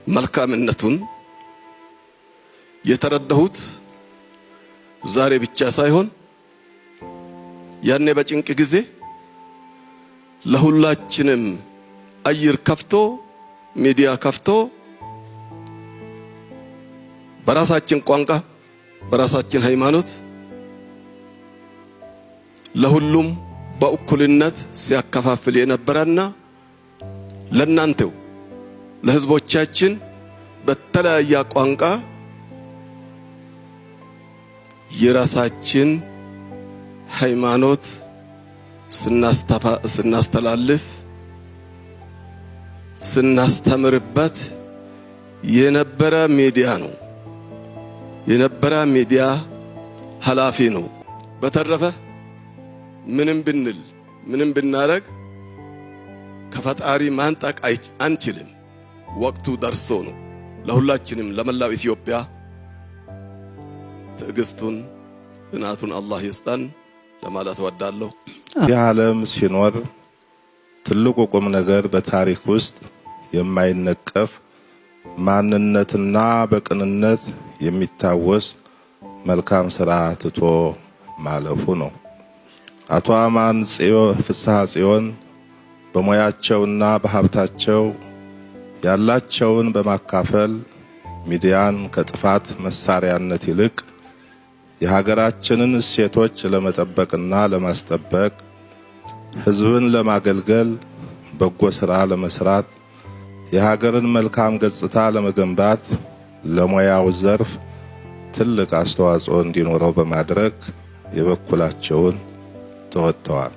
መልካምነቱን የተረዳሁት ዛሬ ብቻ ሳይሆን ያኔ በጭንቅ ጊዜ ለሁላችንም አየር ከፍቶ ሚዲያ ከፍቶ በራሳችን ቋንቋ በራሳችን ሃይማኖት ለሁሉም በእኩልነት ሲያከፋፍል የነበረና ለናንተው ለህዝቦቻችን በተለያየ ቋንቋ የራሳችን ሃይማኖት ስናስተላልፍ ስናስተምርበት የነበረ ሚዲያ ነው። የነበረ ሚዲያ ኃላፊ ነው። በተረፈ ምንም ብንል ምንም ብናረግ ከፈጣሪ ማንጣቅ አንችልም። ወቅቱ ደርሶ ነው። ለሁላችንም ለመላው ኢትዮጵያ ትዕግስቱን ጽናቱን አላህ ይስጠን ለማለት ወዳለሁ። የዓለም ሲኖር ትልቁ ቁም ነገር በታሪክ ውስጥ የማይነቀፍ ማንነትና በቅንነት የሚታወስ መልካም ሥራ ትቶ ማለፉ ነው። አቶ አማን ፍስሐ ጽዮን በሙያቸውና በሀብታቸው ያላቸውን በማካፈል ሚዲያን ከጥፋት መሳሪያነት ይልቅ የሀገራችንን እሴቶች ለመጠበቅና ለማስጠበቅ ህዝብን ለማገልገል በጎ ሥራ ለመስራት የሀገርን መልካም ገጽታ ለመገንባት ለሙያው ዘርፍ ትልቅ አስተዋጽኦ እንዲኖረው በማድረግ የበኩላቸውን ተወጥተዋል።